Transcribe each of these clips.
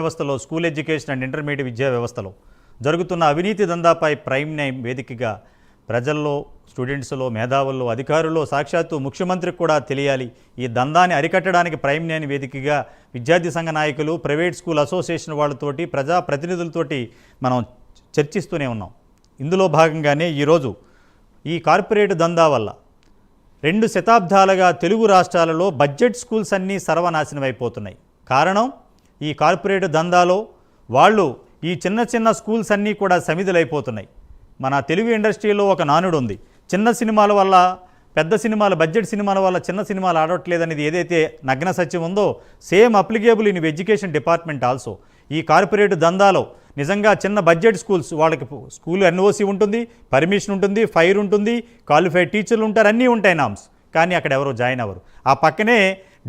వ్యవస్థలో school education and intermediate విద్యా వ్యవస్థలో జరుగుతున్న అవినీతి దందాపై ప్రైమ్ నైమ్ వేదికగా ప్రజల్లో, స్టూడెంట్స్లో, మేధావుల్లో, అధికారుల్లో, సాక్షాత్తు ముఖ్యమంత్రికి కూడా తెలియాలి. ఈ దందాన్ని అరికట్టడానికి ప్రైమ్ నైమ్ వేదికగా విద్యార్థి సంఘ నాయకులు, ప్రైవేట్ స్కూల్ అసోసియేషన్ వాళ్ళతోటి, ప్రజాప్రతినిధులతోటి మనం చర్చిస్తూనే ఉన్నాం. ఇందులో భాగంగానే ఈరోజు ఈ కార్పొరేట్ దందా వల్ల 2 శతాబ్దాలుగా తెలుగు రాష్ట్రాలలో బడ్జెట్ స్కూల్స్ అన్నీ సర్వనాశనం అయిపోతున్నాయి. కారణం ఈ కార్పొరేట్ దందాలో వాళ్ళు ఈ చిన్న చిన్న స్కూల్స్ అన్నీ కూడా సమిధులైపోతున్నాయి. మన తెలుగు ఇండస్ట్రీలో ఒక నానుడు ఉంది, చిన్న సినిమాల వల్ల పెద్ద సినిమాలు, బడ్జెట్ సినిమాల వల్ల చిన్న సినిమాలు ఆడట్లేదనేది ఏదైతే నగ్న సత్యం ఉందో, same applicable in education department also. ఈ కార్పొరేట్ దందాలో నిజంగా చిన్న బడ్జెట్ స్కూల్స్, వాళ్ళకి స్కూల్ ఎన్ఓసి ఉంటుంది, పర్మిషన్ ఉంటుంది, ఫైర్ ఉంటుంది, క్వాలిఫైడ్ టీచర్లు ఉంటారు, అన్నీ ఉంటాయి నామ్స్. కానీ అక్కడ ఎవరో జాయిన్ అవ్వరు. ఆ పక్కనే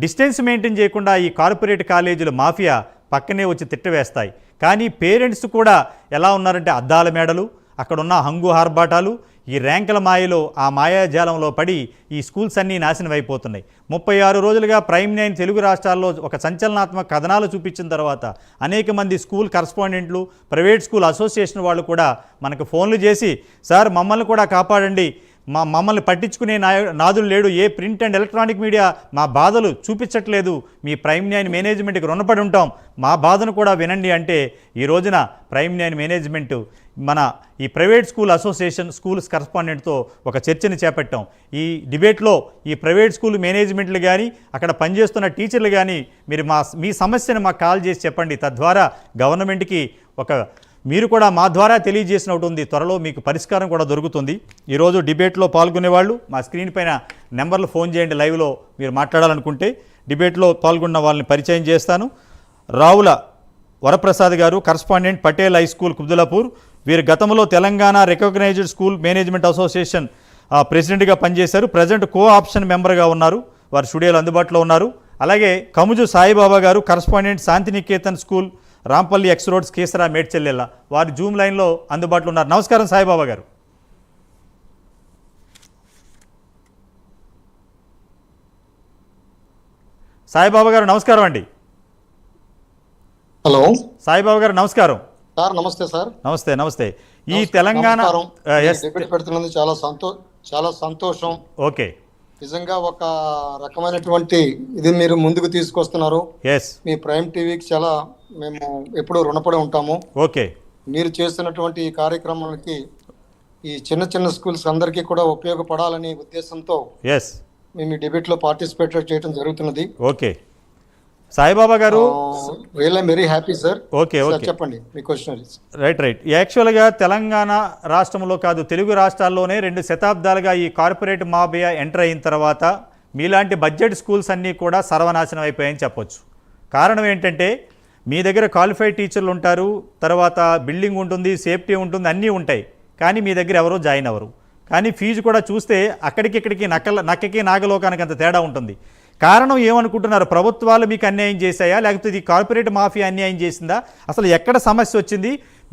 డిస్టెన్స్ మెయింటైన్ చేయకుండా ఈ కార్పొరేట్ కాలేజీలు మాఫియా పక్కనే వచ్చి తిట్టవేస్తాయి. కానీ పేరెంట్స్ కూడా ఎలా ఉన్నారంటే అద్దాల మేడలు, అక్కడున్న హంగు హార్బాటాలు, ఈ ర్యాంకుల మాయలో, ఆ మాయాజాలంలో పడి ఈ స్కూల్స్ అన్నీ నాశనం అయిపోతున్నాయి. 36 రోజులుగా ప్రైమ్ నైన్ తెలుగు రాష్ట్రాల్లో ఒక సంచలనాత్మక కథనాలు చూపించిన తర్వాత అనేక మంది స్కూల్ కరస్పాండెంట్లు, ప్రైవేట్ స్కూల్ అసోసియేషన్ వాళ్ళు కూడా మనకు ఫోన్లు చేసి, సార్ మమ్మల్ని కూడా కాపాడండి, మమ్మల్ని పట్టించుకునే నాదులు లేడు, ఏ ప్రింట్ అండ్ ఎలక్ట్రానిక్ మీడియా మా బాధలు చూపించట్లేదు, మీ ప్రైమ్ నైన్ మేనేజ్మెంట్కి రుణపడి ఉంటాం, మా బాధను కూడా వినండి అంటే ఈ రోజున ప్రైమ్ నైన్ మేనేజ్మెంటు మన ఈ ప్రైవేట్ స్కూల్ అసోసియేషన్ స్కూల్స్ కరస్పాండెంట్తో ఒక చర్చని చేపట్టాం. ఈ డిబేట్లో ఈ ప్రైవేట్ స్కూల్ మేనేజ్మెంట్లు కానీ, అక్కడ పనిచేస్తున్న టీచర్లు కానీ, మీరు మీ సమస్యను మాకు కాల్ చేసి చెప్పండి, తద్వారా గవర్నమెంట్కి మీరు కూడా మా ద్వారా తెలియజేసినట్టు ఉంది, త్వరలో మీకు పరిష్కారం కూడా దొరుకుతుంది. ఈరోజు డిబేట్లో పాల్గొనేవాళ్ళు మా స్క్రీన్ పైన నెంబర్లు ఫోన్ చేయండి. లైవ్లో మీరు మాట్లాడాలనుకుంటే డిబేట్లో పాల్గొన్న వాళ్ళని పరిచయం చేస్తాను. రావుల వరప్రసాద్ గారు, correspondent, Patel high school, Kubdulapur. వీరు గతంలో Telangana recognised school management association ప్రెసిడెంట్గా పనిచేశారు. ప్రజెంట్ కో ఆప్షన్ మెంబర్గా ఉన్నారు. వారు స్టూడియోలో అందుబాటులో ఉన్నారు. అలాగే కముజు సాయిబాబా గారు, correspondent, Shantiniketan school, Rampally X roads, Keesara, మేడ్చెల్లెల్ల. వారు జూమ్ లైన్లో అందుబాటులో ఉన్నారు. నమస్కారం సాయిబాబా గారు. సాయిబాబా గారు నమస్కారం అండి. హలో సాయిబాబా గారు నమస్కారం. సార్ నమస్తే. సార్ నమస్తే. నమస్తే. ఈ తెలంగాణ పెడుతున్నందుకు చాలా సంతోషం. ఓకే, నిజంగా ఒక రకమైనటువంటి ఇది మీరు ముందుకు తీసుకొస్తున్నారు. ఎస్, మీ ప్రైమ్ టీవీకి చాలా మేము ఎప్పుడూ రుణపడి ఉంటాము. ఓకే, మీరు చేస్తున్నటువంటి ఈ కార్యక్రమానికి ఈ చిన్న చిన్న స్కూల్స్ అందరికీ కూడా ఉపయోగపడాలనే ఉద్దేశంతో ఎస్ మేము ఈ డిబేట్లో పార్టిసిపేట్ చేయడం జరుగుతున్నది. ఓకే సాయిబాబా గారు, really very happy sir. Okay okay, చెప్పండి మీ క్వశ్చన్. రైట్. యాక్చువల్గా తెలంగాణ రాష్ట్రంలో కాదు, తెలుగు రాష్ట్రాల్లోనే 2 శతాబ్దాలుగా ఈ కార్పొరేట్ మాఫియా ఎంటర్ అయిన తర్వాత మీలాంటి బడ్జెట్ స్కూల్స్ అన్నీ కూడా సర్వనాశనం అయిపోయాయని చెప్పొచ్చు. కారణం ఏంటంటే మీ దగ్గర క్వాలిఫైడ్ టీచర్లు ఉంటారు, తర్వాత బిల్డింగ్ ఉంటుంది, సేఫ్టీ ఉంటుంది, అన్నీ ఉంటాయి. కానీ మీ దగ్గర ఎవరో జాయిన్ అవ్వరు. కానీ ఫీజు కూడా చూస్తే అక్కడికి నక్కకి నాగలోకానికి అంత తేడా ఉంటుంది. కారణం ఏమనుకుంటున్నారు? ప్రభుత్వాలు మీకు అన్యాయం చేశాయా, లేకపోతే ఇది కార్పొరేట్ మాఫియా అన్యాయం చేసిందా? అసలు ఎక్కడ సమస్య వచ్చింది?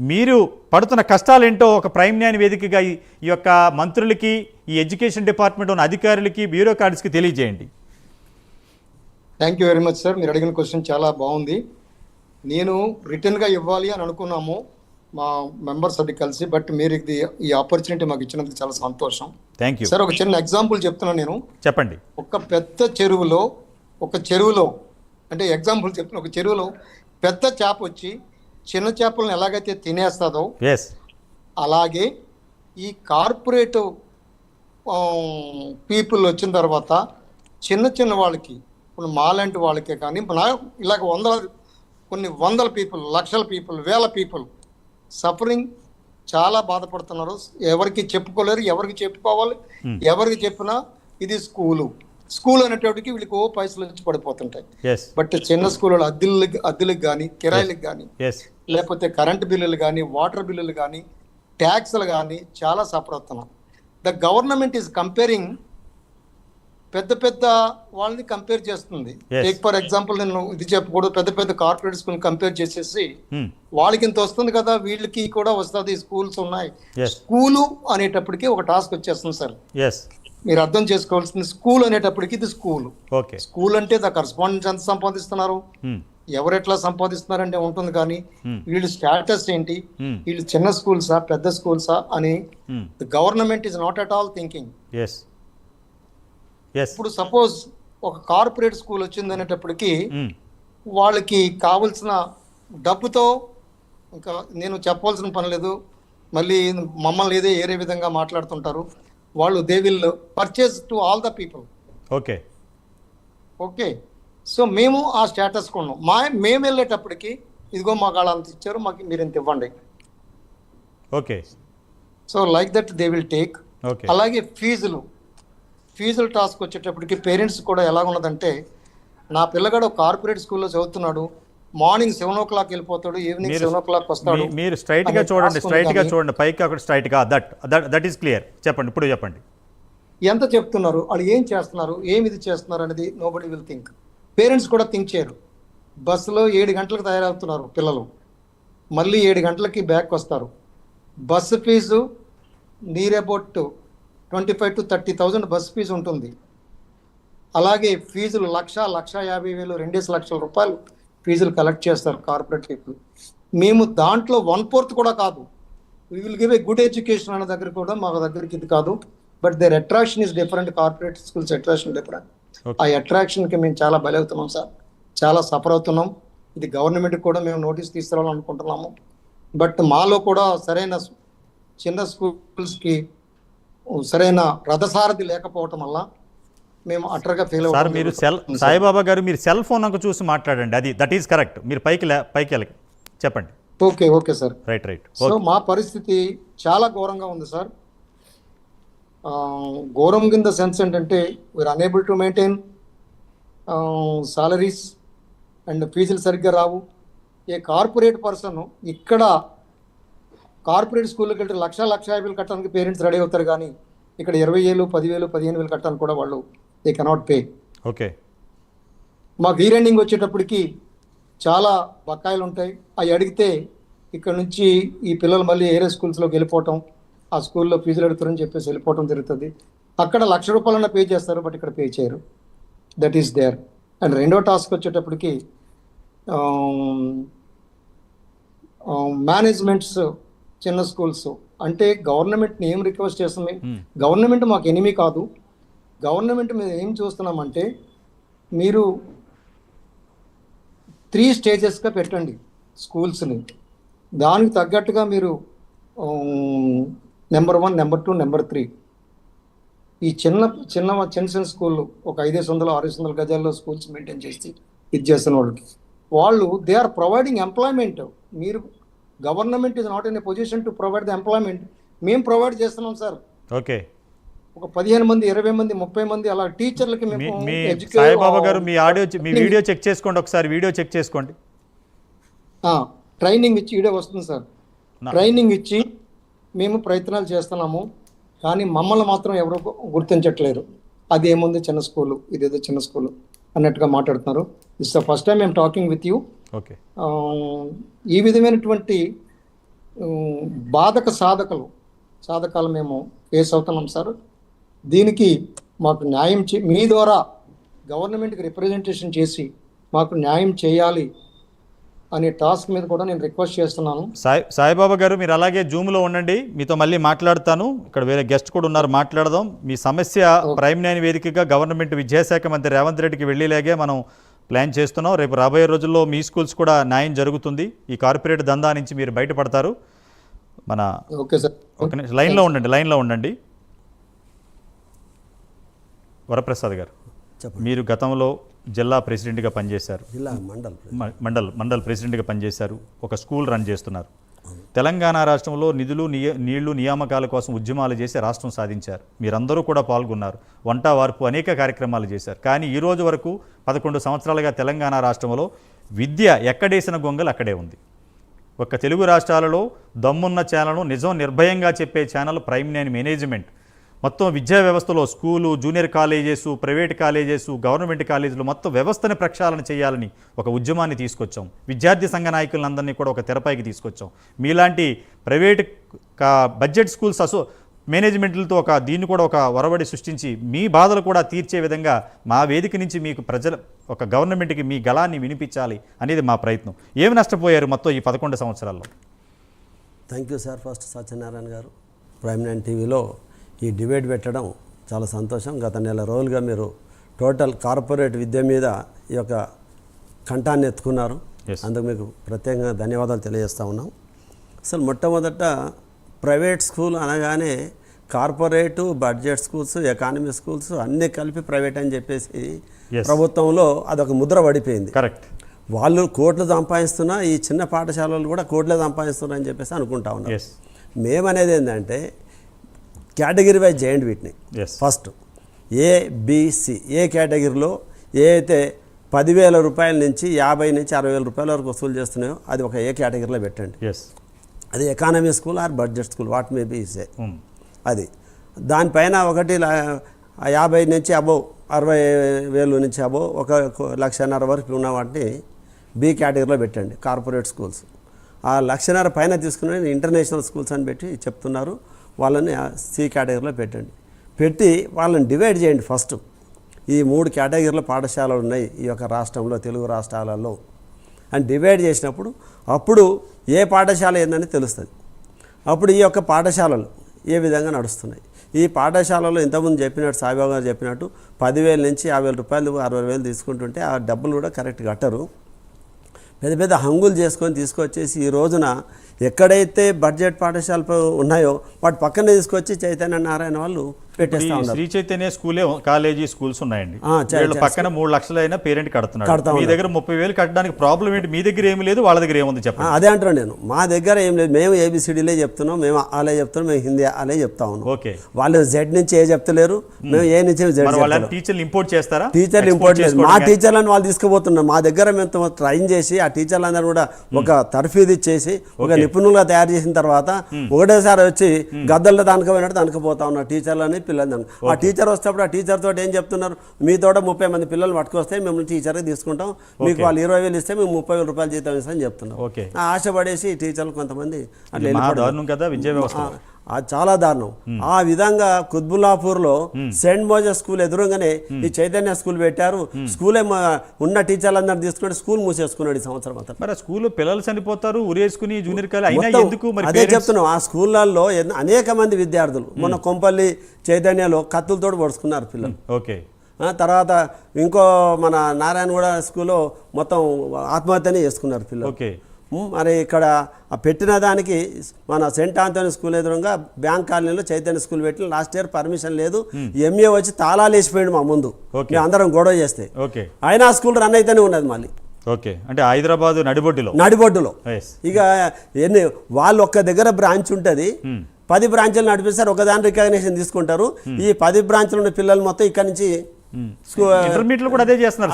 మీరు పడుతున్న కష్టాలు ఏంటో ఒక ప్రైమ్ నైన్ వేదికగా ఈ యొక్క మంత్రులకి, ఈ ఎడ్యుకేషన్ డిపార్ట్మెంట్ ఉన్న అధికారులకి, బ్యూరోక్రాట్స్కి తెలియజేయండి. Thank you very much sir. మీరు అడిగిన క్వశ్చన్ చాలా బాగుంది. నేను రిటర్న్గా ఇవ్వాలి అని అనుకున్నాము మా మెంబర్స్ అది కలిసి, బట్ మీరు ఈ ఆపర్చునిటీ మాకు ఇచ్చినందుకు చాలా సంతోషం. Thank you sir. ఒక చిన్న ఎగ్జాంపుల్ చెప్తున్నాను నేను. చెప్పండి. ఒక పెద్ద చెరువులో అంటే ఎగ్జాంపుల్ చెప్తున్నా, ఒక చెరువులో పెద్ద చేప వచ్చి చిన్న చేపలను ఎలాగైతే తినేస్తుందో, అలాగే ఈ కార్పొరేట్ పీపుల్ వచ్చిన తర్వాత చిన్న వాళ్ళకి, ఇప్పుడు మాలాంటి వాళ్ళకే కానీ ఇలాగ కొన్ని వందల పీపుల్, లక్షల పీపుల్, వేల పీపుల్ సఫరింగ్, చాలా బాధపడుతున్నారు. ఎవరికి చెప్పుకోలేరు, ఎవరికి చెప్పుకోవాలి, ఎవరికి చెప్పినా ఇది స్కూల్ అనేటప్పటికి వీళ్ళకి పైసలు వచ్చి పడిపోతుంటాయి. బట్ చిన్న స్కూల్లో అద్దెలకు కానీ, కిరాయిలకు కానీ, లేకపోతే కరెంటు బిల్లులు కానీ, వాటర్ బిల్లులు కానీ, ట్యాక్స్లు కానీ చాలా సఫర్ అవుతున్నాం. ద గవర్నమెంట్ ఈజ్ కంపేరింగ్, పెద్ద వాళ్ళని కంపేర్ చేస్తుంది. టేక్ ఫర్ ఎగ్జాంపుల్, నేను ఇది చెప్పకూడదు, పెద్ద కార్పొరేట్ స్కూల్ కంపేర్ చేసేసి వాళ్ళకి ఇంత వస్తుంది కదా, వీళ్ళకి కూడా వస్తుంది, స్కూల్స్ ఉన్నాయి. స్కూలు అనేటప్పటికి ఒక టాస్క్ వచ్చేస్తుంది సార్. మీరు అర్థం చేసుకోవాల్సింది, స్కూల్ అనేటప్పటికి ఇది స్కూల్ అంటే ద కరస్పాండెంట్స్ ఎంత సంపాదిస్తున్నారు, ఎవరు ఎట్లా సంపాదిస్తున్నారంటే ఉంటుంది కానీ Hmm. వీళ్ళు స్టేటస్ ఏంటి, Hmm. వీళ్ళు చిన్న స్కూల్సా పెద్ద స్కూల్సా అని Hmm. Government is not at all thinking. Yes yes ఇప్పుడు సపోజ్ ఒక కార్పొరేట్ స్కూల్ వచ్చింది అనేటప్పటికీ Hmm. వాళ్ళకి కావలసిన డబ్బుతో, ఇంకా నేను చెప్పవలసిన పని లేదు, మళ్ళీ మమ్మల్ని ఏదో ఏరే విధంగా మాట్లాడుతుంటారు వాళ్ళు. They will purchase to all the people. Okay okay, so మేము ఆ స్టేటస్ కొన్నాం. మేము వెళ్ళేటప్పటికి ఇదిగో మాకు వాళ్ళు అంత ఇచ్చారు, మాకు మీరు ఇంత ఇవ్వండి. Okay so like that they will take. Okay అలాగే ఫీజుల టాస్క్ వచ్చేటప్పటికి పేరెంట్స్ కూడా ఎలా ఉన్నదంటే, నా పిల్లగాడు కార్పొరేట్ స్కూల్లో చదువుతున్నాడు, మార్నింగ్ 7 o'clock వెళ్ళిపోతాడు, ఈవినింగ్ 7 o'clock వస్తాడు. మీరు స్ట్రైట్గా చూడండి, స్ట్రైట్గా చూడండి, పైకి అక్కడ స్ట్రైట్గా దట్ ఈస్ క్లియర్. చెప్పండి, ఇప్పుడు చెప్పండి. ఎంత చెప్తున్నారు, వాళ్ళు ఏం చేస్తున్నారు, ఏమి ఇది చేస్తున్నారు అనేది నోబడి విల్ థింక్. పేరెంట్స్ కూడా థింక్ చేయరు. బస్సులో 7 గంటలకు తయారవుతున్నారు పిల్లలు, మళ్ళీ 7 గంటలకి బ్యాక్ వస్తారు. Bus fees near about 25,000 to 30,000 bus fees ఉంటుంది. అలాగే ఫీజులు 1,50,000 2 లక్షల రూపాయలు ఫీజులు కలెక్ట్ చేస్తారు కార్పొరేట్ పీపుల్. మేము దాంట్లో 1/4 కూడా కాదు. We will give a good education అనే దగ్గర కూడా మా దగ్గరికి ఇది కాదు. But their attraction is different. Corporate schools attraction different. ఆ అట్రాక్షన్కి మేము చాలా బలవుతున్నాం సార్, చాలా సఫర్ అవుతున్నాం. ఇది గవర్నమెంట్కి కూడా మేము నోటీస్ తీసుకురావాలనుకుంటున్నాము. బట్ మాలో కూడా సరైన చిన్న స్కూల్స్కి సరైన రథసారథి లేకపోవటం వల్ల మేము అటర్గా ఫెయిల్ సార్ మీరు సాయిబాబా గారు మీరు సెల్ ఫోన్ నాకు చూసి మాట్లాడండి, అది దట్ ఈస్ కరెక్ట్. మీరు పైకి వెళ్ళి చెప్పండి. Okay sir, right. సో మా పరిస్థితి చాలా ఘోరంగా ఉంది సార్. ఘోరం కింద సెన్స్ ఏంటంటే we are unable to maintain salaries and ఫీజులు సరిగ్గా రావు. ఏ కార్పొరేట్ పర్సన్ ఇక్కడ కార్పొరేట్ స్కూల్కి వెళ్తే 1,50,000 కట్టడానికి పేరెంట్స్ రెడీ అవుతారు, కానీ ఇక్కడ 20,000 10,000 15,000 కట్టడానికి కూడా వాళ్ళు దే కెనాట్ పే. ఓకే, మాకు ఇయర్ ఎండింగ్ వచ్చేటప్పటికి చాలా బకాయిలు ఉంటాయి. అవి అడిగితే ఇక్కడ నుంచి ఈ పిల్లలు మళ్ళీ ఏరే స్కూల్స్లోకి వెళ్ళిపోవటం, ఆ స్కూల్లో ఫీజులు అడుగుతారని చెప్పేసి వెళ్ళిపోవటం జరుగుతుంది. అక్కడ 1,00,000 రూపాయలన్నా పే చేస్తారు, బట్ ఇక్కడ పే చేయరు. That is there. అండ్ రెండో టాస్క్ వచ్చేటప్పటికి మేనేజ్మెంట్స్ చిన్న స్కూల్స్ అంటే గవర్నమెంట్ని ఏం రిక్వెస్ట్ చేస్తుంది, గవర్నమెంట్ మాకు ఎనిమి కాదు. గవర్నమెంట్ మీద ఏం చూస్తున్నామంటే, మీరు 3 స్టేజెస్గా పెట్టండి స్కూల్స్ని. దానికి తగ్గట్టుగా మీరు నెంబర్ 1, నెంబర్ 2, నెంబర్ 3 ఈ చిన్న స్కూళ్ళు ఒక 500 600 గజాల్లో స్కూల్స్ మెయింటైన్ చేసి ఇది చేస్తున్న వాళ్ళు దే ఆర్ ప్రొవైడింగ్ ఎంప్లాయ్మెంట్. మీరు government is not in a position to provide the employment. మేము ప్రొవైడ్ చేస్తున్నాం సార్. ఓకే, ఒక 15 మంది 20 మంది 30 మంది అలా టీచర్లకి సాయిబాబా గారు మీ వీడియో చెక్ చేసుకోండి, ఒకసారి వీడియో చెక్ చేసుకోండి. ట్రైనింగ్ ఇచ్చి వీడియో వస్తుంది సార్. ట్రైనింగ్ ఇచ్చి మేము ప్రయత్నాలు చేస్తున్నాము, కానీ మమ్మల్ని మాత్రం ఎవరు గుర్తించట్లేదు. అది ఏముంది చిన్న స్కూలు, ఇదేదో చిన్న స్కూలు అన్నట్టుగా మాట్లాడుతున్నారు. It's the first time I'm talking with you. Okay, ఈ విధమైనటువంటి సాధకాలు మేము ఫేస్ అవుతున్నాం సార్. దీనికి మాకు న్యాయం మీ ద్వారా గవర్నమెంట్కి రిప్రజెంటేషన్ చేసి మాకు న్యాయం చేయాలి అనే టాస్క్ మీద కూడా నేను రిక్వెస్ట్ చేస్తున్నాను. సాయిబాబా గారు మీరు అలాగే జూమ్లో ఉండండి, మీతో మళ్ళీ మాట్లాడుతాను. ఇక్కడ వేరే గెస్ట్ కూడా ఉన్నారు, మాట్లాడదాం. మీ సమస్య ప్రైమ్ 9 వేదికగా గవర్నమెంట్ విద్యాశాఖ మంత్రి రేవంత్ రెడ్డికి వెళ్ళేలాగే మనం ప్లాన్ చేస్తున్నాం. రేపు రాబోయే రోజుల్లో మీ స్కూల్స్ కూడా న్యాయం జరుగుతుంది. ఈ కార్పొరేట్ దందా నుంచి మీరు బయటపడతారు. మన ఓకే సార్, లైన్లో ఉండండి. వరప్రసాద్ గారు, మీరు గతంలో జిల్లా ప్రెసిడెంట్గా పనిచేశారు, మండల్ ప్రెసిడెంట్గా పనిచేశారు, ఒక స్కూల్ రన్ చేస్తున్నారు. తెలంగాణ రాష్ట్రంలో నిధులు నీళ్లు నియామకాల కోసం ఉద్యమాలు చేసి రాష్ట్రం సాధించారు. మీరందరూ కూడా పాల్గొన్నారు, వంట వార్పు అనేక కార్యక్రమాలు చేశారు. కానీ ఈ రోజు వరకు 11 సంవత్సరాలుగా తెలంగాణ రాష్ట్రంలో విద్య ఎక్కడేసిన గొంగలు అక్కడే ఉంది. ఒక్క తెలుగు రాష్ట్రాలలో దమ్మున్న ఛానల్, నిజం నిర్భయంగా చెప్పే ఛానల్ ప్రైమ్ 9 మేనేజ్మెంట్. మొత్తం విద్యా వ్యవస్థలో school, junior colleges, private colleges, government కాలేజీలు మొత్తం వ్యవస్థని ప్రక్షాళన చేయాలని ఒక ఉద్యమాన్ని తీసుకొచ్చాం. విద్యార్థి సంఘ నాయకులందరినీ కూడా ఒక తెరపైకి తీసుకొచ్చాం. మీలాంటి ప్రైవేట్ బడ్జెట్ స్కూల్స్ మేనేజ్మెంట్లతో దీన్ని కూడా ఒక ఒరవడి సృష్టించి మీ బాధలు కూడా తీర్చే విధంగా మా వేదిక నుంచి మీకు ప్రజల ఒక గవర్నమెంట్కి మీ గళాన్ని వినిపించాలి అనేది మా ప్రయత్నం. ఏమి నష్టపోయారు మొత్తం ఈ 11 సంవత్సరాల్లో? Thank you sir. First Satyanarayana గారు ప్రైమ్ 9 టీవీలో ఈ డిబేట్ పెట్టడం చాలా సంతోషం. గత నెల రోజులుగా మీరు టోటల్ కార్పొరేట్ విద్య మీద ఈ యొక్క కంఠాన్ని ఎత్తుకున్నారు. అందుకు మీకు ప్రత్యేకంగా ధన్యవాదాలు తెలియజేస్తూ ఉన్నాం. అసలు మొట్టమొదట ప్రైవేట్ స్కూల్ అనగానే corporate, budget schools, economy schools అన్నీ కలిపి ప్రైవేట్ అని చెప్పేసి ప్రభుత్వంలో అదొక ముద్ర పడిపోయింది. కరెక్ట్. వాళ్ళు కోట్లు సంపాదిస్తున్నా ఈ చిన్న పాఠశాలలు కూడా కోట్లే సంపాదిస్తున్నారు అని చెప్పేసి అనుకుంటా ఉన్నారు. మేమనేది ఏంటంటే కేటగిరీ వైజ్ చేయండి వీటిని. ఫస్ట్ ఏబిసి, ఏ కేటగిరీలో ఏ అయితే 10,000 రూపాయల నుంచి 50 నుంచి 60,000 రూపాయల వరకు వసూలు చేస్తున్నాయో అది ఒక ఏ కేటగిరీలో పెట్టండి. అది economy school or budget school, what may be say. అది దానిపైన 50 నుంచి అబోవ్ 60,000 నుంచి అబోవ్ 1,50,000 వరకు ఉన్న వాటిని బి కేటగిరీలో పెట్టండి, కార్పొరేట్ స్కూల్స్. ఆ 1,50,000 పైన తీసుకుని ఇంటర్నేషనల్ స్కూల్స్ అని పెట్టి చెప్తున్నారు, వాళ్ళని సి కేటగిరీలో పెట్టండి. పెట్టి వాళ్ళని డివైడ్ చేయండి. ఫస్ట్ ఈ 3 కేటగిరీల పాఠశాలలు ఉన్నాయి ఈ యొక్క రాష్ట్రంలో, తెలుగు రాష్ట్రాలలో అని డివైడ్ చేసినప్పుడు అప్పుడు ఏ పాఠశాల ఏందని తెలుస్తుంది. అప్పుడు ఈ యొక్క పాఠశాలలు ఏ విధంగా నడుస్తున్నాయి. ఈ పాఠశాలలో ఇంతకుముందు చెప్పినట్టు సాయిబాబు గారు చెప్పినట్టు 10,000 నుంచి 50,000 రూపాయలు 60,000 తీసుకుంటుంటే ఆ డబ్బులు కూడా కరెక్ట్ కట్టరు. పెద్ద పెద్ద హంగులు చేసుకొని తీసుకొచ్చేసి ఈ రోజున ఎక్కడైతే బడ్జెట్ పాఠశాలలు ఉన్నాయో వాటి పక్కనే తీసుకొచ్చి చైతన్య నారాయణ వాళ్ళు పెట్టేస్తా ఉన్నారు. శ్రీ చైతన్య స్కూలే కాలేజీ స్కూల్స్ ఉన్నాయండి, పక్కన 3 లక్షలు అయినా పేరెంట్ కడుతున్నారు. మీ దగ్గర 30,000 కట్టడానికి ప్రాబ్లం ఏంటి? మీ దగ్గర ఏమి లేదు, వాళ్ళ దగ్గర ఏముంది చెప్పండి. అదే అంటాను నేను. మా దగ్గర ఏం లేదు, మేము ఏబిసిడీలే చెప్తున్నాం, మేము అలే చెప్తున్నాం, మేము హిందీ అలే చెప్తా ఉన్నాం. ఓకే. వాళ్ళు జెడ్ నుంచి ఏ చెప్తలేరు, మేము ఏ నుంచి జెడ్. టీచర్లు ఇంపోర్ట్ చేస్తారా? టీచర్లు ఇంపోర్ట్ లేదు, మా టీచర్లను వాళ్ళు తీసుకుపోతున్నారు. మా దగ్గర మేము ట్రైన్ చేసి ఆ టీచర్లందరూ కూడా ఒక తర్ఫీదు ఇచ్చేసి ఒక నిపుణులుగా తయారు చేసిన తర్వాత ఒకటేసారి వచ్చి గద్దల్లో దానికపోయినట్టు దానికపోతా ఉన్నారు టీచర్లని, పిల్లలు. ఆ టీచర్ వస్తేప్పుడు ఆ టీచర్ తోటి ఏం చెప్తున్నారు, మీతో 30 మంది పిల్లలు పట్టుకొస్తే మేము టీచర్కి తీసుకుంటాం, మీకు వాళ్ళు 20,000 ఇస్తే మేము 30,000 రూపాయలు జీతం ఇస్తామని చెప్తున్నాం. ఆశపడేసి టీచర్లు కొంతమంది అట్లా చాలా దారుణం. ఆ విధంగా కుత్బుల్లాపూర్లో సెయింట్ మోజెస్ స్కూల్ ఎదురుగానే ఈ చైతన్య స్కూల్ పెట్టారు. స్కూలే ఉన్న టీచర్లందరూ తీసుకుని స్కూల్ మూసేసుకున్నాడు ఈ సంవత్సరం అంతా. మరి స్కూల్ పిల్లలు చనిపోతారు ఉరేసుకుని జూనియర్ కాలేజ్. అదే చెప్తున్నాం, ఆ స్కూళ్ళల్లో అనేక మంది విద్యార్థులు మొన్న కొంపల్లి చైతన్యలో కత్తులతో పొడుచుకున్నారు పిల్లలు. ఓకే. తర్వాత ఇంకో మన నారాయణగూడ స్కూల్లో మొత్తం ఆత్మహత్యనే చేసుకున్నారు పిల్లలు. ఓకే. మరి ఇక్కడ పెట్టిన దానికి మన సెయింట్ ఆంథోనీ స్కూల్ ఎదురుగా బ్యాంక్ కాలనీలో చైతన్య స్కూల్ పెట్టిన లాస్ట్ ఇయర్ పర్మిషన్ లేదు, ఎంఏ వచ్చి తాళాలు వేసిపోయింది మా ముందు, మేము అందరం గొడవ చేస్తే. అయినా స్కూల్ రన్ అయితేనే ఉన్నది మళ్ళీ. ఓకే. అంటే హైదరాబాద్ నడిబొడ్డులో ఇక ఎన్ని వాళ్ళు ఒక్క దగ్గర బ్రాంచ్ ఉంటుంది, 10 బ్రాంచ్లు నడిపిస్తారు, ఒకదాని రికగ్నిషన్ తీసుకుంటారు. ఈ 10 బ్రాంచ్లు ఉన్న పిల్లలు మొత్తం ఇక్కడ నుంచి ఇంటర్మీడియట్ కూడా అదే చేస్తున్నారు.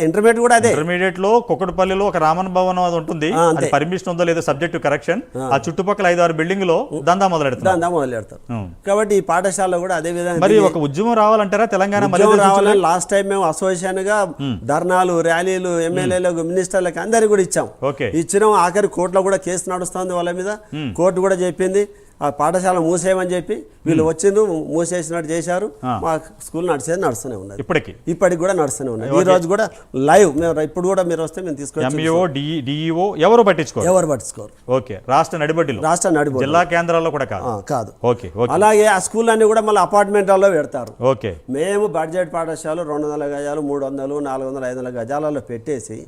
ఇంటర్మీడియట్ కూడా అదే. ఇంటర్మీడియట్ లో కుక్కడపల్లిలో ఒక రామన్ భవన్ అది ఉంటుంది, అది పర్మిషన్ ఉందో లేదో సబ్జెక్ట్ కరెక్షన్. ఆ చుట్టుపక్కల 5-6 బిల్డింగ్ లో దందా మొదలెడతారు. కాబట్టి ఈ పాఠశాలలో కూడా అదే విధంగా మరి ఒక ఉద్యమం రావాలంటారా తెలంగాణ? రావాలని లాస్ట్ టైం మేము అసోసియేషన్ గా ధర్నాలు, ర్యాలీలు, ఎమ్మెల్యేలకు, మినిస్టర్లకు అందరికి కూడా ఇచ్చాం. ఇచ్చినాం. ఆఖరి కోర్టులో కూడా కేసు నడుస్తుంది వాళ్ళ మీద. కోర్టు కూడా చెప్పింది ఆ పాఠశాల మూసేయమని చెప్పి, వీళ్ళు వచ్చిండ్రు మూసేసినట్టు చేశారు. మా స్కూల్ నడుస్తూనే ఉన్నది, ఇప్పటికి కూడా నడుస్తూనే ఉన్నది. ఈ రోజు కూడా లైవ్ మేము ఇప్పుడు కూడా మీరు వస్తే మేము తీసుకొచ్చి ఎవరు పట్టించుకోరు. ఓకే. రాష్ట్ర నడిబొడ్డి జిల్లా కేంద్రాల్లో కూడా కాదు. ఓకే. అలాగే ఆ స్కూల్ అన్ని కూడా మళ్ళీ అపార్ట్మెంట్లలో పెడతారు. ఓకే. మేము బడ్జెట్ పాఠశాల 200 గజాలు, 300, 400, 500 గజాలలో పెట్టేసి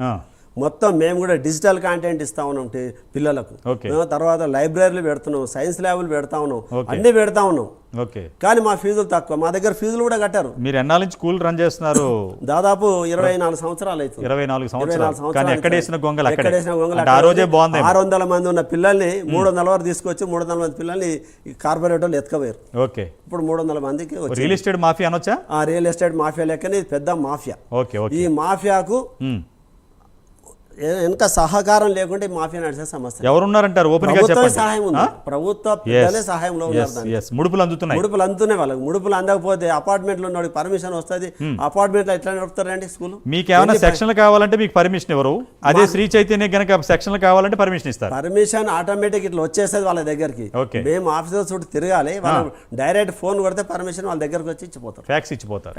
మొత్తం మేము కూడా డిజిటల్ కంటెంట్ ఇస్తా ఉన్నాం పిల్లలకు. తర్వాత లైబ్రరీలు పెడుతున్నాం, సైన్స్ ల్యాబ్లు పెడతా ఉన్నాం, అన్ని పెడతా ఉన్నాం. కానీ మా ఫీజులు తక్కువ. మా దగ్గర ఫీజులు కూడా కట్టారు. మీరు ఎన్నాళ్ళ నుంచి స్కూల్ రన్ చేస్తున్నారు? దాదాపు 24 సంవత్సరాలు అవుతుంది. 24 సంవత్సరాలు. 600 మంది ఉన్న పిల్లల్ని 300 వరకు తీసుకొచ్చి 300 మంది పిల్లల్ని కార్పొరేట్ వాళ్ళు ఎత్తుకపోయారు. ఓకే. ఇప్పుడు 300 మందికి రియల్ ఎస్టేట్ మాఫియా అనొచ్చా? రియల్ ఎస్టేట్ మాఫియా లెక్కనే పెద్ద మాఫియా. ఈ మాఫియాకు వెనక సహకారం లేకుంటే మాఫియా నడిచే సమస్య. ఎవరున్నారంటారు ఓపెన్ గా ప్రభుత్వ చెప్పండి. సహాయం ఉంది, ప్రభుత్వ పెద్దలే సహాయంలో ఉన్నారు. దానికి ముడుపులు అందుతున్నాయి. ముడుపులు అందుతున్నాయి వాళ్ళకి. ముడుపులు అందకపోతే అపార్ట్మెంట్లో ఉన్నవాడికి పర్మిషన్ వస్తుంది. అపార్ట్మెంట్లో ఎట్లా నడుపుతారండి స్కూల్? మీకు ఏమైనా సెక్షన్లు కావాలంటే మీకు పర్మిషన్ ఎవరు? అదే శ్రీ చైతన్య గనక సెక్షన్లు కావాలంటే పర్మిషన్ ఇస్తారు. పర్మిషన్ ఆటోమేటిక్ ఇట్లా వచ్చేస్తుంది వాళ్ళ దగ్గరికి. మేము ఆఫీసర్ చుట్టూ తిరగాలి, వాళ్ళు డైరెక్ట్ ఫోన్ కొడితే పర్మిషన్ వాళ్ళ దగ్గరకు వచ్చి ఇచ్చిపోతారు, ఫ్యాక్స్ ఇచ్చిపోతారు.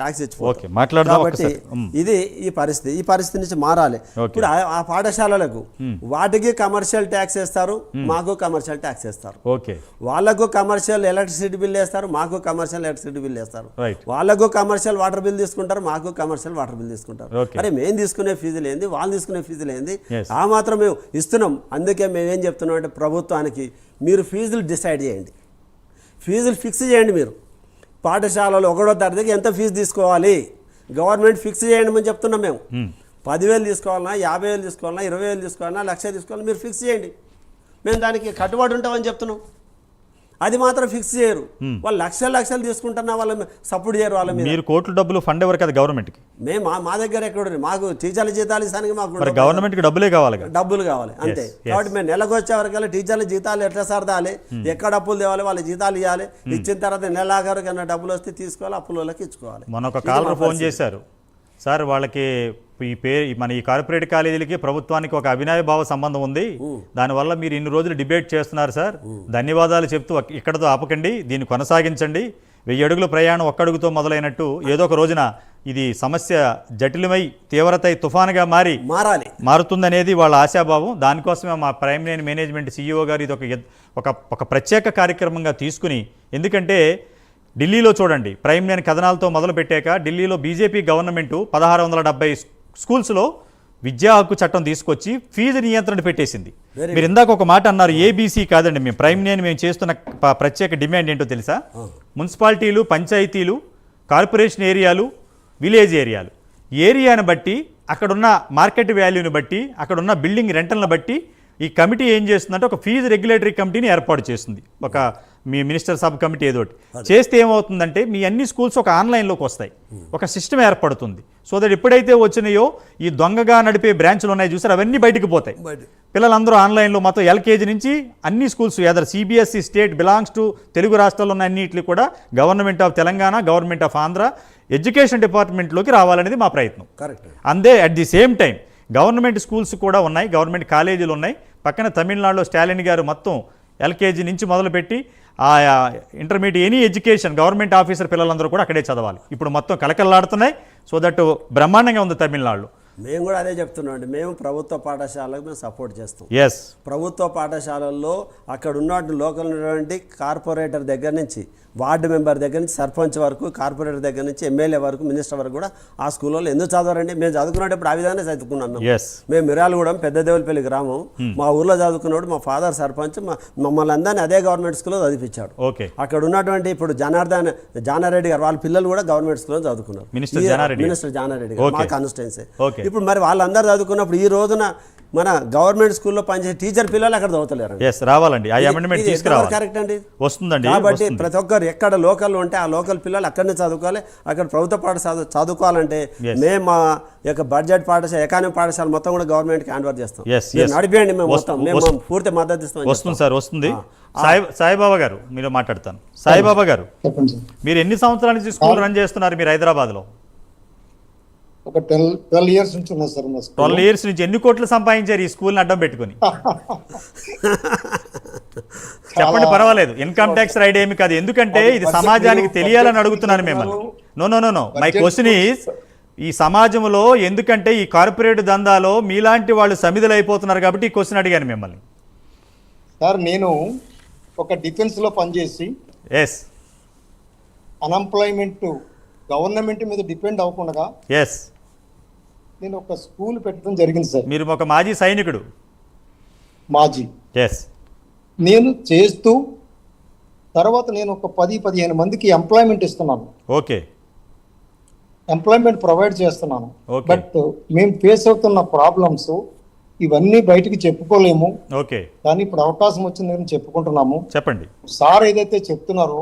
కాబట్టి ఇది ఈ పరిస్థితి నుంచి మారాలి. ఇప్పుడు ఆ పాఠశాలలకు వాటికి కమర్షియల్ ట్యాక్స్ వేస్తారు, మాకు కమర్షియల్ ట్యాక్స్ వేస్తారు. వాళ్ళకు కమర్షియల్ ఎలక్ట్రిసిటీ బిల్ వేస్తారు, మాకు కమర్షియల్ ఎలక్ట్రిసిటీ బిల్ వేస్తారు. వాళ్ళకు కమర్షియల్ వాటర్ బిల్ తీసుకుంటారు, మాకు కమర్షియల్ వాటర్ బిల్ తీసుకుంటారు. అరే మేము తీసుకునే ఫీజులు ఏంది, వాళ్ళు తీసుకునే ఫీజులు ఏంది? ఆ మాత్రం మేము ఇస్తున్నాం. అందుకే మేమేం చెప్తున్నాం అంటే ప్రభుత్వానికి మీరు ఫీజులు డిసైడ్ చేయండి, ఫీజులు ఫిక్స్ చేయండి. మీరు పాఠశాలలో 1వ తరగతికి ఎంత ఫీజు తీసుకోవాలి గవర్నమెంట్ ఫిక్స్ చేయండి అని చెప్తున్నాం. మేము 10,000 తీసుకోవాలన్నా, 50,000 తీసుకోవాలన్నా, 20,000 తీసుకోవాలన్నా, 1,00,000 తీసుకోవాలన్నా మీరు ఫిక్స్ చేయండి. మేము దానికి కట్టుబడి ఉంటామని చెప్తున్నాం. అది మాత్రం ఫిక్స్ చేయరు. వాళ్ళు లక్షలు తీసుకుంటున్నా వాళ్ళ సపోర్ట్ చేయరు. వాళ్ళ మీద మీరు కోట్ల డబ్బులు ఫండ్ ఎవరు కదా గవర్నమెంట్కి? మేము మా దగ్గర ఎక్కడ మాకు టీచర్ల జీతాలు ఇస్తానికి మాకు గవర్నమెంట్కి డబ్బులే కావాలి, డబ్బులు కావాలి అంతే. కాబట్టి మేము నెలకు వచ్చే వరకల్లా టీచర్ల జీతాలు ఎట్లా సర్దాలి, ఎక్కడ అప్పులు తేవాలి, వాళ్ళ జీతాలు ఇవ్వాలి. ఇచ్చిన తర్వాత నెలాఖరు కన్నా డబ్బులు వస్తే తీసుకోవాలి, అప్పులకి ఇచ్చుకోవాలి. మొన్న ఒక కాలర్ ఫోన్ చేశారు సార్, వాళ్ళకి మన ఈ కార్పొరేట్ కాలేజీలకి ప్రభుత్వానికి ఒక అవినాభావ సంబంధం ఉంది, దానివల్ల మీరు ఇన్ని రోజులు డిబేట్ చేస్తున్నారు సార్, ధన్యవాదాలు చెప్తూ ఇక్కడతో ఆపకండి, దీన్ని కొనసాగించండి. 1000 అడుగుల ప్రయాణం ఒక్క అడుగుతో మొదలైనట్టు ఏదో ఒక రోజున ఇది సమస్య జటిలమై తీవ్రత తుఫానుగా మారుతుందనేది వాళ్ళ ఆశాభావం. దానికోసమే మా ప్రైమ్ లైన్ మేనేజ్మెంట్ CEO గారు ఇది ఒక ప్రత్యేక కార్యక్రమంగా తీసుకుని, ఎందుకంటే ఢిల్లీలో చూడండి ప్రైమ్ లైన్ కథనాలతో మొదలుపెట్టాక ఢిల్లీలో బీజేపీ గవర్నమెంటు 1670 స్కూల్స్లో విద్యా హక్కు చట్టం తీసుకొచ్చి ఫీజు నియంత్రణ పెట్టేసింది. మీరు ఇందాక ఒక మాట అన్నారు, ఏబీసీ కాదండి. మేము ప్రైమ్ లైన్ మేము చేస్తున్న ప్రత్యేక డిమాండ్ ఏంటో తెలుసా? మున్సిపాలిటీలు, పంచాయతీలు, కార్పొరేషన్ ఏరియాలు, విలేజ్ ఏరియాను బట్టి, అక్కడున్న మార్కెట్ వాల్యూని బట్టి, అక్కడున్న బిల్డింగ్ రెంటల్ని బట్టి ఈ కమిటీ ఏం చేస్తుందంటే ఒక ఫీజు రెగ్యులేటరీ కమిటీని ఏర్పాటు చేస్తుంది. ఒక మీ మినిస్టర్ సబ్ కమిటీ ఏదోటి చేస్తే ఏమవుతుందంటే మీ అన్ని స్కూల్స్ ఒక ఆన్లైన్లోకి వస్తాయి, ఒక సిస్టమ్ ఏర్పడుతుంది. సో దట్ ఎప్పుడైతే వచ్చినాయో ఈ దొంగగా నడిపే బ్రాంచ్లు ఉన్నాయి చూసారు, అవన్నీ బయటకు పోతాయి. పిల్లలందరూ ఆన్లైన్లో మొత్తం LKG నుంచి అన్ని schools either CBSE state belongs to Telugu రాష్ట్రాల్లో ఉన్న అన్నింటినీ కూడా government of Telangana, government of Andhra education డిపార్ట్మెంట్లోకి రావాలనేది మా ప్రయత్నం. And at the same time government schools కూడా ఉన్నాయి, గవర్నమెంట్ కాలేజీలు ఉన్నాయి. పక్కన తమిళనాడులో స్టాలిన్ గారు మొత్తం LKG నుంచి మొదలుపెట్టి ఆ intermediate any education government officer పిల్లలందరూ కూడా అక్కడే చదవాలి. ఇప్పుడు మొత్తం కలకల్లాడుతున్నాయి. సో దట్ బ్రహ్మాండంగా ఉంది తమిళనాడులో. మేము కూడా అదే చెప్తున్నాం అండి, మేము ప్రభుత్వ పాఠశాలకు మేము సపోర్ట్ చేస్తాం. ప్రభుత్వ పాఠశాలల్లో అక్కడ ఉన్నటువంటి లోకల్ ఉన్నటువంటి కార్పొరేటర్ దగ్గర నుంచి, వార్డు మెంబర్ దగ్గర నుంచి, సర్పంచ్ వరకు, కార్పొరేటర్ దగ్గర నుంచి MLA వరకు, మినిస్టర్ వరకు కూడా ఆ స్కూల్లో ఎందుకు చదవరండి? మేము చదువుకున్నప్పుడు ఆ విధంగా చదువుకున్నాను. మేము మిర్యాలగూడెం పెద్దదేవులపల్లి గ్రామం, మా ఊర్లో చదువుకున్నప్పుడు మా ఫాదర్ సర్పంచ్ మమ్మల్ని అందరినీ అదే గవర్నమెంట్ స్కూల్లో చదివించాడు. అక్కడ ఉన్నటువంటి ఇప్పుడు జానారెడ్డి గారు వాళ్ళ పిల్లలు కూడా గవర్నమెంట్ స్కూల్లో చదువుకున్నారు. మినిస్టర్ జానారెడ్డి గారు మా కాన్స్టిట్యున్సీ. ఇప్పుడు మరి వాళ్ళందరూ చదువుకున్నప్పుడు ఈ రోజున మన గవర్నమెంట్ స్కూల్లో పనిచేసే టీచర్ పిల్లలు అక్కడ చదువుతలేరు. రావాలండి, కరెక్ట్ అండి, వస్తుందండి. కాబట్టి ప్రతి ఒక్కరు ఎక్కడ లోకల్ ఉంటే ఆ లోకల్ పిల్లలు అక్కడనే చదువుకోవాలి. అక్కడ ప్రభుత్వ పాఠశాల చదువుకోవాలంటే మేము మా యొక్క బడ్జెట్ పాఠశాల, ఎకానమీ పాఠశాల మొత్తం కూడా గవర్నమెంట్కి హ్యాండ్ ఓవర్ చేస్తాం. నడిపేయండి, మేము మొత్తం మేము పూర్తి మద్దతు ఇస్తాం. వస్తుంది సార్, వస్తుంది. సాయిబాబా గారు మీరు మాట్లాడతాను. సాయిబాబా గారు, మీరు ఎన్ని సంవత్సరాల నుంచి స్కూల్ రన్ చేస్తున్నారు మీరు హైదరాబాద్లో? ఒక 12 years నుంచి ఉన్నా సార్. 12 years నుంచి ఎన్ని కోట్లు సంపాదించారు ఈ స్కూల్ని అడ్డం పెట్టుకుని? చెప్పండి, పర్వాలేదు. ఇన్కమ్ ట్యాక్స్ రైడ్ ఏమి కాదు, ఎందుకంటే ఇది సమాజానికి తెలియాలని అడుగుతున్నాను మిమ్మల్ని. నో మై క్వశ్చన్ ఈజ్, ఈ సమాజంలో ఎందుకంటే ఈ కార్పొరేట్ దందాలో మీలాంటి వాళ్ళు సమిధులు అయిపోతున్నారు కాబట్టి ఈ క్వశ్చన్ అడిగాను మిమ్మల్ని. సార్ నేను ఒక డిఫెన్స్లో పనిచేసి అన్ఎంప్లాయ్మెంట్ గవర్నమెంట్ మీద డిపెండ్ అవ్వకుండా నేను ఒక స్కూల్ పెట్టడం జరిగింది సార్. మీరు ఒక మాజీ సైనికుడు? మాజీ. నేను చేస్తూ తర్వాత నేను ఒక 10-15 మందికి ఎంప్లాయ్మెంట్ ఇస్తున్నాను. ఎంప్లాయ్మెంట్ ప్రొవైడ్ చేస్తున్నాను. బట్ మేము ఫేస్ అవుతున్న ప్రాబ్లమ్స్ ఇవన్నీ బయటికి చెప్పుకోలేము. కానీ ఇప్పుడు అవకాశం వచ్చిందని చెప్పుకుంటున్నాము. చెప్పండి సార్. ఏదైతే చెప్తున్నారో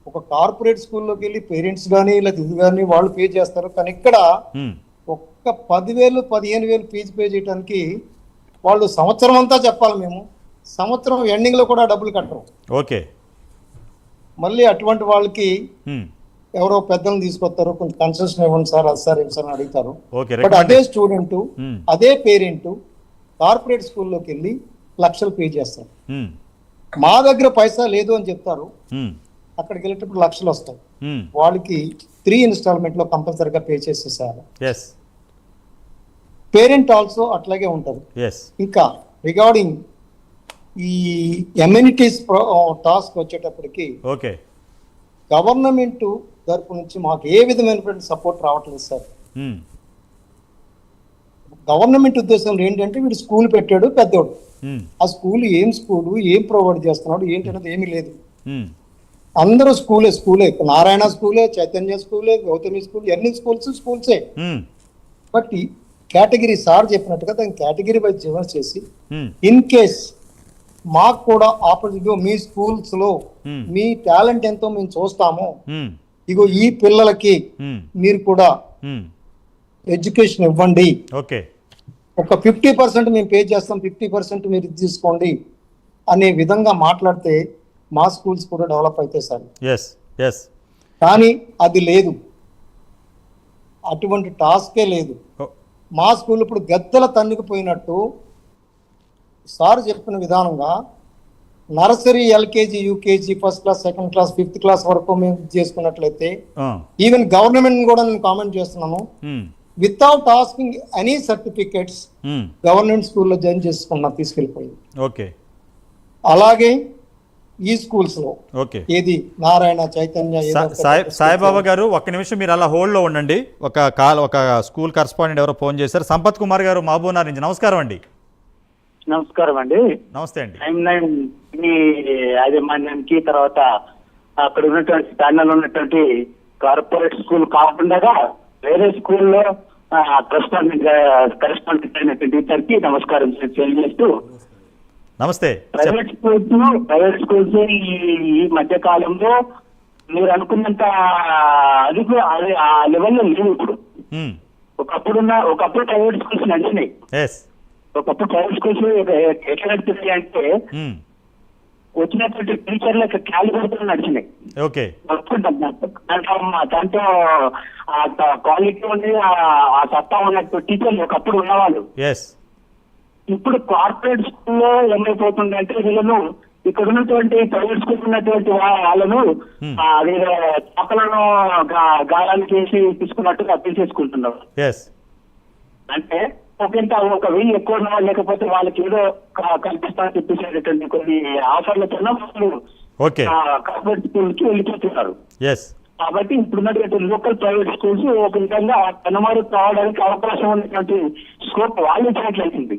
ఒక కార్పొరేట్ స్కూల్లోకి వెళ్ళి పేరెంట్స్ కానీ లేదా ఇది కానీ వాళ్ళు పే చేస్తారు, కానీ ఇక్కడ ఒక 10,000 15,000 ఫీజు పే చేయడానికి వాళ్ళు సంవత్సరం అంతా చెప్పాలి. మేము సంవత్సరం ఎండింగ్లో కూడా డబ్బులు కట్టరు. ఓకే. మళ్ళీ అటువంటి వాళ్ళకి ఎవరో పెద్దలను తీసుకొస్తారు, కొంచెం కన్సెషన్ ఇవ్వండి సార్, అది సార్, ఏం సార్ అని అడుగుతారు. బట్ అదే స్టూడెంట్ అదే పేరెంట్ కార్పొరేట్ స్కూల్లోకి వెళ్ళి లక్షలు పే చేస్తారు. మా దగ్గర పైసా లేదు అని చెప్తారు, అక్కడికి వెళ్ళేటప్పుడు లక్షలు వస్తాయి. వాళ్ళకి 3 ఇన్స్టాల్మెంట్లో కంపల్సరీగా పే చేసేసారు. పేరెంట్ ఆల్సో అట్లాగే ఉంటారు. ఇంకా రిగార్డింగ్ ఈ ఎమ్యూనిటీస్ టాస్క్ వచ్చేటప్పటికి గవర్నమెంట్ తరపు నుంచి మాకు ఏ విధమైనటువంటి సపోర్ట్ రావట్లేదు సార్. గవర్నమెంట్ ఉద్దేశం ఏంటంటే వీడు స్కూల్ పెట్టాడు పెద్దోడు, ఆ స్కూల్ ఏం ప్రొవైడ్ చేస్తున్నాడు ఏంటనేది ఏమీ లేదు. అందరూ స్కూలే నారాయణ స్కూలే, చైతన్య స్కూలే, గౌతమి స్కూల్, అన్ని స్కూల్సే. బట్ కేటగిరీ సార్ చెప్పినట్టుగా దాన్ని కేటగిరీ వైజ్ డివైడ్ చేసి ఇన్ కేస్ మాకు కూడా ఆపర్చునిటీ, మీ స్కూల్స్ లో మీ టాలెంట్ ఎంతో మేము చూస్తాము, ఇగో ఈ పిల్లలకి మీరు కూడా ఎడ్యుకేషన్ ఇవ్వండి, ఒక 50% మేము పే చేస్తాం, 50% మీరు తీసుకోండి అనే విధంగా మాట్లాడితే మా స్కూల్స్ కూడా డెవలప్ అవుతాయి సార్. కానీ అది లేదు, అటువంటి టాస్కే లేదు. మా స్కూల్ ఇప్పుడు గద్దెల తన్నుకుపోయినట్టు సార్ చెప్పిన విధానంగా nursery, LKG, UKG, first class, second class, 5th class వరకు మేము చేసుకున్నట్లయితే, ఈవెన్ గవర్నమెంట్ కూడా నేను కామెంట్ చేస్తున్నాను, without asking any certificates government స్కూల్లో జాయిన్ చేసుకున్నా తీసుకెళ్ళిపోయి. అలాగే ఈ స్కూల్స్ లో ఏది నారాయణ, చైతన్య. సాయిబాబా గారు ఒక్క నిమిషం మీరు అలా హోల్డ్ లో ఉండండి. ఒక స్కూల్ కరస్పాండెంట్ ఎవరో ఫోన్ చేశారు. సంపత్ కుమార్ గారు మహబూబ్నగర్ నుంచి. నమస్కారం అండి. నమస్కారం అండి. నమస్తే అండి. యాజమాన్యానికి, తర్వాత అక్కడ ఉన్నటువంటి ప్యానల్ ఉన్నటువంటి కార్పొరేట్ స్కూల్ కాకుండా వేరే స్కూల్లో కరెస్పాండెంట్ అయినటువంటి టీచర్కి నమస్కారం తెలియజేస్తూ, నమస్తే. ప్రైవేట్ స్కూల్స్ ఈ మధ్య కాలంలో మీరు అనుకున్నంత అది ఆ లెవెల్లో లేవు ఇప్పుడు. ఒకప్పుడు ప్రైవేట్ స్కూల్స్ నడిచినాయి. ఒకప్పుడు ప్రైవేట్ స్కూల్స్ ఎట్లా నడుతున్నాయి అంటే వచ్చినటువంటి టీచర్లకు క్యాలిబర్తో నడిచినాయి. దాంట్లో క్వాలిటీ ఉంది, ఆ సత్తా ఉన్నట్టు టీచర్లు ఒకప్పుడు ఉన్నవాళ్ళు. ఇప్పుడు కార్పొరేట్ స్కూల్లో ఏమైపోతుందంటే వీళ్ళను ఇక్కడ ఉన్నటువంటి ప్రైవేట్ స్కూల్ ఉన్నటువంటి వాళ్ళను చాపలను గాలానికి వేసి తీసుకున్నట్టుగా తీసేసుకుంటున్నారు. అంటే ఒక 1000 ఎక్కువ ఉన్న వాళ్ళు, లేకపోతే వాళ్ళకి ఏదో కల్పిస్తామని చెప్పేసేటటువంటి కొన్ని ఆఫర్లతో వాళ్ళు కార్పొరేట్ స్కూల్ కి వెళ్ళిపోతున్నారు. కాబట్టి ఇప్పుడున్నటువంటి లోకల్ ప్రైవేట్ స్కూల్స్ ఒక విధంగా కనుమరు కావడానికి అవకాశం ఉన్నటువంటి స్కోప్ వాళ్ళు ఇచ్చినట్లయితుంది.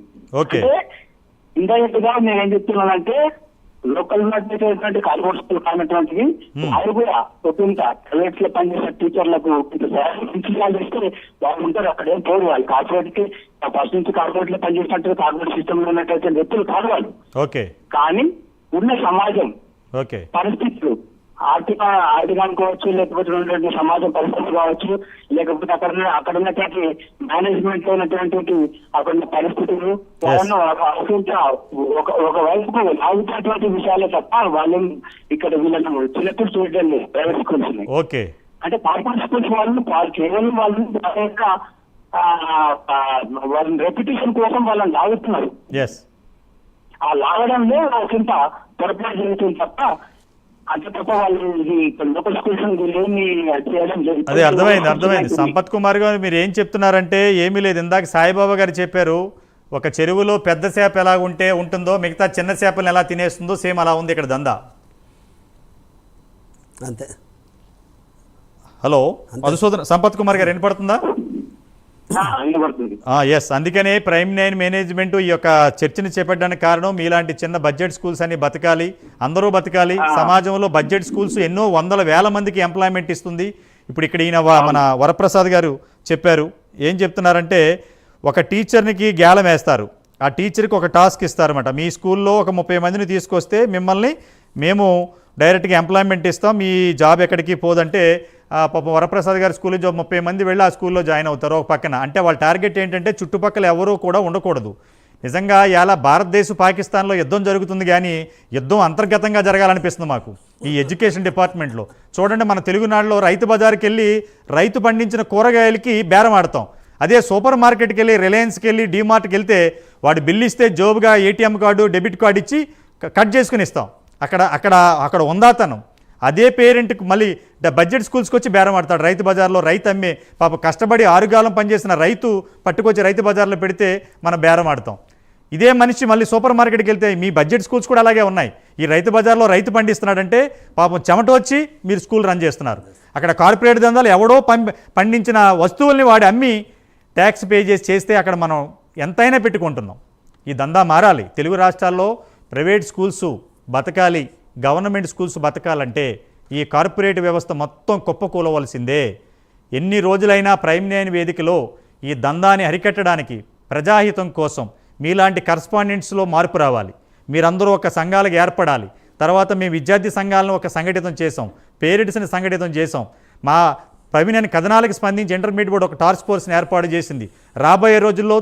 ఇండైరెక్ట్ గా నేను ఏం చెప్తున్నానంటే, లోకల్ ఉన్నటువంటి కార్పొరేట్ స్కూల్ కానటువంటివి వాళ్ళు కూడా ఒకంత ప్రైవేట్ లో పనిచేసే టీచర్లకు ఇస్తే వాళ్ళు ఉంటారు. అక్కడ ఏం పోరు వాళ్ళు కార్పొరేట్ కి ఫస్ట్ నుంచి కార్పొరేట్ లో పనిచేసినట్టు కార్పొరేట్ సిస్టమ్ లో ఉన్నటువంటి వ్యక్తులు కాదు వాళ్ళు. కానీ ఉన్న సమాజం పరిస్థితులు, ఆర్థిక అనుకోవచ్చు, లేకపోతే ఉన్నటువంటి సమాజం పరిస్థితులు కావచ్చు, లేకపోతే అక్కడ ఉన్నటువంటి మేనేజ్మెంట్ లో ఉన్నటువంటి అక్కడ ఉన్న పరిస్థితులు వాళ్ళను ఒక వైపుకు లాగుతున్నటువంటి విషయాలే తప్ప వాళ్ళు ఇక్కడ వీళ్ళను చిన్నప్పుడు చూడడం లేదు ప్రైవేట్ స్కూల్స్ ని. అంటే కార్పొరేట్ స్కూల్స్ వాళ్ళు కేవలం వాళ్ళ రెప్యుటేషన్ కోసం వాళ్ళని లాగుతున్నారు. ఆ లాగడంలో ఒకంత పొరపాటు జరుగుతుంది తప్ప అదే అర్థమైంది. సంపత్ కుమార్ గారు మీరు ఏం చెప్తున్నారంటే ఏమీ లేదు. ఇందాక సాయిబాబా గారు చెప్పారు, ఒక చెరువులో పెద్ద చేప ఎలా ఉంటుందో మిగతా చిన్న చేపలను ఎలా తినేస్తుందో సేమ్ అలా ఉంది ఇక్కడ దందా. అంతే. హలో మధుసూదన్, సంపత్ కుమార్ గారు వినపడుతుందా? అందుకనే ప్రైమ్ 9 మేనేజ్మెంట్ ఈ యొక్క చర్చని చేపట్టడానికి కారణం మీలాంటి చిన్న బడ్జెట్ స్కూల్స్ అన్ని బతకాలి, అందరూ బతకాలి. సమాజంలో బడ్జెట్ స్కూల్స్ ఎన్నో వందల వేల మందికి ఎంప్లాయ్మెంట్ ఇస్తుంది. ఇప్పుడు ఇక్కడ ఈయన మన వరప్రసాద్ గారు చెప్పారు. ఏం చెప్తున్నారంటే, ఒక టీచర్నికి గ్యాలం వేస్తారు, ఆ టీచర్కి ఒక టాస్క్ ఇస్తారన్నమాట. మీ స్కూల్లో ఒక 30 మందిని తీసుకొస్తే మిమ్మల్ని మేము డైరెక్ట్గా ఎంప్లాయ్మెంట్ ఇస్తాం, మీ జాబ్ ఎక్కడికి పోదంటే పాపం వరప్రసాద్ గారి స్కూల్ 30 మంది వెళ్ళి ఆ స్కూల్లో జాయిన్ అవుతారు ఒక పక్కన. అంటే వాళ్ళ టార్గెట్ ఏంటంటే చుట్టుపక్కల ఎవరూ కూడా ఉండకూడదు. నిజంగా ఇలా భారతదేశం పాకిస్తాన్లో యుద్ధం జరుగుతుంది, కానీ యుద్ధం అంతర్గతంగా జరగాలనిపిస్తుంది మాకు ఈ ఎడ్యుకేషన్ డిపార్ట్మెంట్లో. చూడండి, మన తెలుగునాడులో రైతు బజార్కి వెళ్ళి రైతు పండించిన కూరగాయలకి బేరం ఆడతాం. అదే సూపర్ మార్కెట్కి వెళ్ళి, రిలయన్స్కి వెళ్ళి, డీమార్ట్కి వెళ్తే వాడు బిల్లు ఇస్తే జోబుగా ఏటీఎం కార్డు, డెబిట్ కార్డు ఇచ్చి కట్ చేసుకుని ఇస్తాం. అక్కడ ఉందాతనం. అదే పేరెంట్కి మళ్ళీ బడ్జెట్ స్కూల్స్కి వచ్చి బేరం ఆడతాడు. రైతు బజార్లో రైతు అమ్మే పాప కష్టపడి ఆరుగాలం పనిచేసిన రైతు పట్టుకొచ్చి రైతు బజార్లో పెడితే మనం బేరం ఆడతాం. ఇదే మనిషి మళ్ళీ సూపర్ మార్కెట్కి వెళ్తే మీ బడ్జెట్ స్కూల్స్ కూడా అలాగే ఉన్నాయి. ఈ రైతు బజార్లో రైతు పండిస్తున్నాడంటే పాపం చెమట వచ్చి మీరు స్కూల్ రన్ చేస్తున్నారు. అక్కడ కార్పొరేట్ దందాలు ఎవడో పండించిన వస్తువుల్ని వాడి అమ్మి ట్యాక్స్ పే చేస్తే అక్కడ మనం ఎంతైనా పెట్టుకుంటున్నాం. ఈ దందా మారాలి. తెలుగు రాష్ట్రాల్లో ప్రైవేట్ స్కూల్స్ బతకాలి, గవర్నమెంట్ స్కూల్స్ బతకాలంటే ఈ కార్పొరేట్ వ్యవస్థ మొత్తం కుప్పకూలవలసిందే. ఎన్ని రోజులైనా ప్రైమ్ 9 వేదికలో ఈ దందాన్ని అరికట్టడానికి ప్రజాహితం కోసం మీలాంటి కరస్పాండెంట్స్లో మార్పు రావాలి. మీరందరూ ఒక సంఘాలకు ఏర్పడాలి. తర్వాత మేము విద్యార్థి సంఘాలను ఒక సంఘటితం చేసాం, పేరెంట్స్ని సంఘటితం చేసాం. మా ప్రైమ్ 9 కథనాలకు స్పందించి ఇంటర్మీడియట్ బోర్డు ఒక టాస్క్ ఫోర్స్ని ఏర్పాటు చేసింది. రాబోయే రోజుల్లో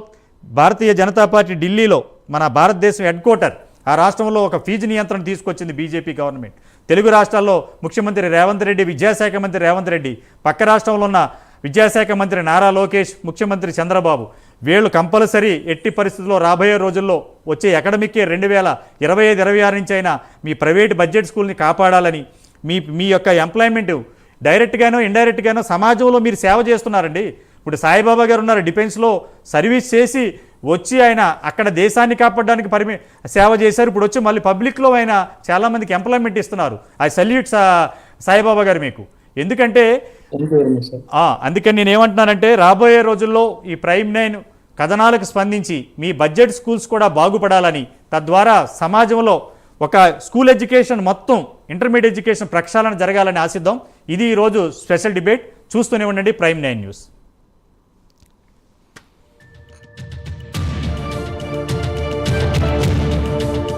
భారతీయ జనతా పార్టీ ఢిల్లీలో, మన భారతదేశం హెడ్ క్వార్టర్, ఆ రాష్ట్రంలో ఒక ఫీజు నియంత్రణ తీసుకొచ్చింది బీజేపీ గవర్నమెంట్. తెలుగు రాష్ట్రాల్లో ముఖ్యమంత్రి రేవంత్ రెడ్డి, విద్యాశాఖ మంత్రి రేవంత్ రెడ్డి, పక్క రాష్ట్రంలో ఉన్న విద్యాశాఖ మంత్రి నారా లోకేష్, ముఖ్యమంత్రి చంద్రబాబు, వీళ్ళు కంపల్సరీ ఎట్టి పరిస్థితుల్లో రాబోయే రోజుల్లో వచ్చే అకాడమిక్ ఇయర్ 2025-26 నుంచి అయినా మీ ప్రైవేట్ బడ్జెట్ స్కూల్ని కాపాడాలని, మీ యొక్క ఎంప్లాయ్మెంట్ డైరెక్ట్గానో ఇండైరెక్ట్గానో సమాజంలో మీరు సేవ చేస్తున్నారండి. ఇప్పుడు సాయిబాబా గారు ఉన్నారు, డిఫెన్స్లో సర్వీస్ చేసి వచ్చి ఆయన అక్కడ దేశాన్ని కాపాడడానికి సేవ చేశారు. ఇప్పుడు వచ్చి మళ్ళీ పబ్లిక్లో ఆయన చాలామందికి ఎంప్లాయ్మెంట్ ఇస్తున్నారు. ఐ సల్యూట్ సాయిబాబా గారు మీకు. ఎందుకంటే అందుకని నేను ఏమంటున్నానంటే రాబోయే రోజుల్లో ఈ ప్రైమ్ 9 కథనాలకు స్పందించి మీ బడ్జెట్ స్కూల్స్ కూడా బాగుపడాలని, తద్వారా సమాజంలో ఒక స్కూల్ ఎడ్యుకేషన్ మొత్తం ఇంటర్మీడియట్ ఎడ్యుకేషన్ ప్రక్షాళన జరగాలని ఆశిద్దాం. ఇది ఈరోజు స్పెషల్ డిబేట్. చూస్తూనే ఉండండి ప్రైమ్ 9 న్యూస్.